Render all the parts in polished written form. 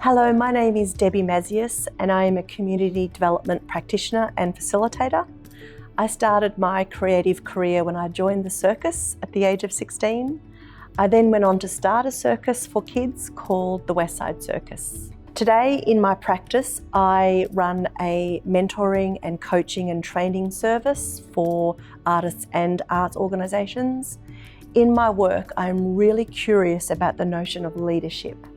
Hello, my name is Debby Maziarz and I am a community development practitioner and facilitator. I started my creative career when I joined the circus at the age of 16. I then went on to start a circus for kids called the West Side Circus. Today in my practice, I run a mentoring and coaching and training service for artists and arts organisations. In my work, I'm really curious about the notion of leadership.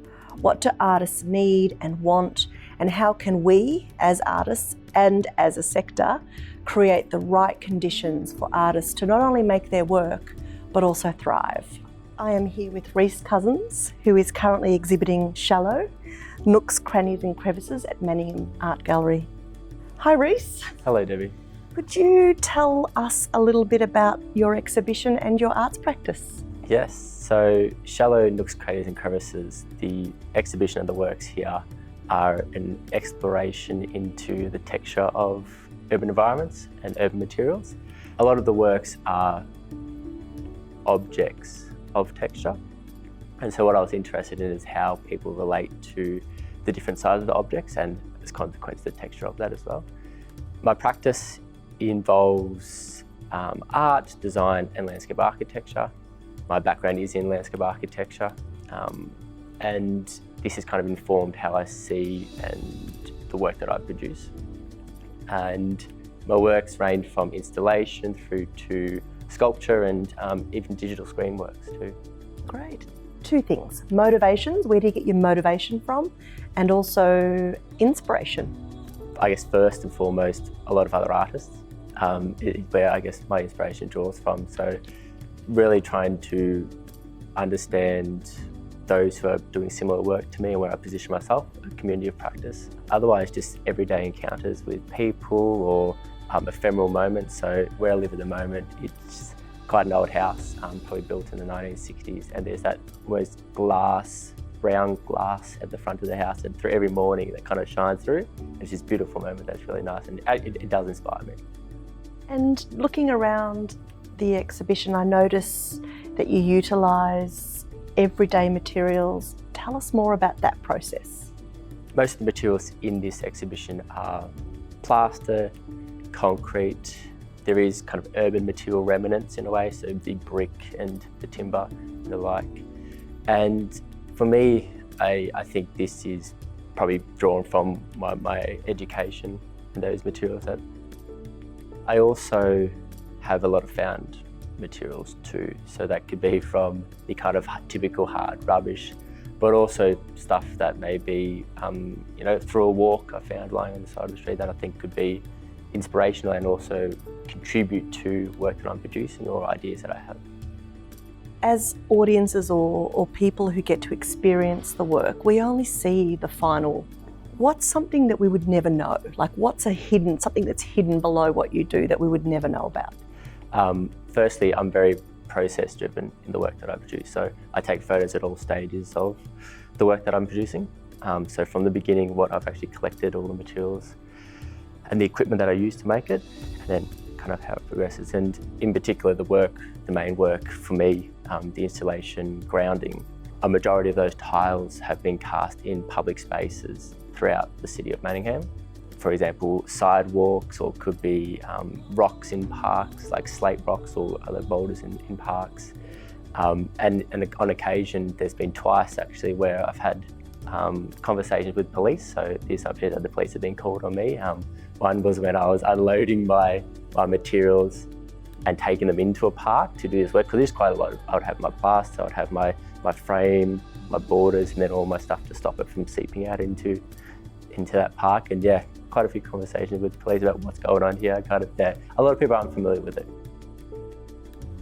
What do artists need and want, and how can we, as artists and as a sector, create the right conditions for artists to not only make their work, but also thrive? I am here with Rhys Cousins, who is currently exhibiting Shallow, Nooks, Crannies and Crevices at Manningham-art-gallery. Hi Rhys. Hello Debbie. Could you tell us a little bit about your exhibition and your arts practice? Yes, so Shallow, Nooks, Crannies and Crevices, the exhibition of the works here are an exploration into the texture of urban environments and urban materials. A lot of the works are objects of texture, and so what I was interested in is how people relate to the different sides of the objects and as a consequence the texture of that as well. My practice involves art, design and landscape architecture. My background is in landscape architecture, and this has kind of informed how I see and the work that I produce. And my works range from installation through to sculpture and even digital screen works too. Great. Two things: motivations, where do you get your motivation from, and also inspiration? I guess first and foremost, a lot of other artists is where I guess my inspiration draws from. So really trying to understand those who are doing similar work to me and where I position myself, a community of practice. Otherwise, just everyday encounters with people or ephemeral moments. So where I live at the moment, it's quite an old house, probably built in the 1960s, and there's that almost brown glass at the front of the house, and through every morning that kind of shines through. It's this beautiful moment that's really nice, and it does inspire me. And looking around the exhibition, I notice that you utilise everyday materials. Tell us more about that process. Most of the materials in this exhibition are plaster, concrete. There is kind of urban material remnants in a way, so the brick and the timber and the like. And for me, I think this is probably drawn from my education and those materials. That I also have a lot of found materials too. So that could be from the kind of typical hard rubbish, but also stuff that may be, through a walk I found lying on the side of the street that I think could be inspirational and also contribute to work that I'm producing or ideas that I have. As audiences or people who get to experience the work, we only see the final. What's something that we would never know? Like what's something that's hidden below what you do that we would never know about? Firstly, I'm very process driven in the work that I produce. So I take photos at all stages of the work that I'm producing. So from the beginning, what I've actually collected, all the materials and the equipment that I use to make it, and then kind of how it progresses. And in particular, the main work for me, the installation grounding, a majority of those tiles have been cast in public spaces throughout the city of Manningham. For example, sidewalks, or could be rocks in parks, like slate rocks or other boulders in parks. And on occasion, there's been twice actually where I've had conversations with police. So this update that the police have been called on me. One was when I was unloading my materials and taking them into a park to do this work, because there's quite a lot. I would have my plaster, I would have my frame, my borders, and then all my stuff to stop it from seeping out into that park. And yeah, quite a few conversations with the police about what's going on here. A lot of people aren't familiar with it.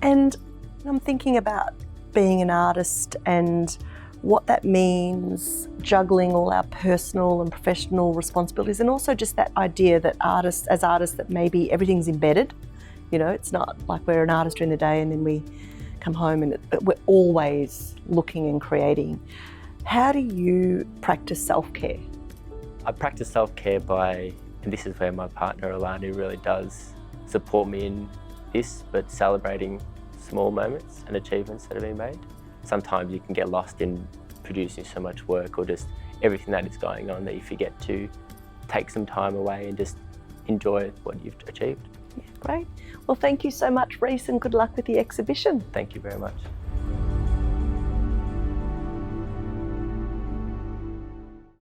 And I'm thinking about being an artist and what that means, juggling all our personal and professional responsibilities, and also just that idea that as artists that maybe everything's embedded. It's not like we're an artist during the day and then we come home and we're always looking and creating. How do you practice self-care? I practice self-care and this is where my partner Alani really does support me in this, but celebrating small moments and achievements that have been made. Sometimes you can get lost in producing so much work or just everything that is going on, that you forget to take some time away and just enjoy what you've achieved. Yeah, great. Well, thank you so much, Rhys, and good luck with the exhibition. Thank you very much.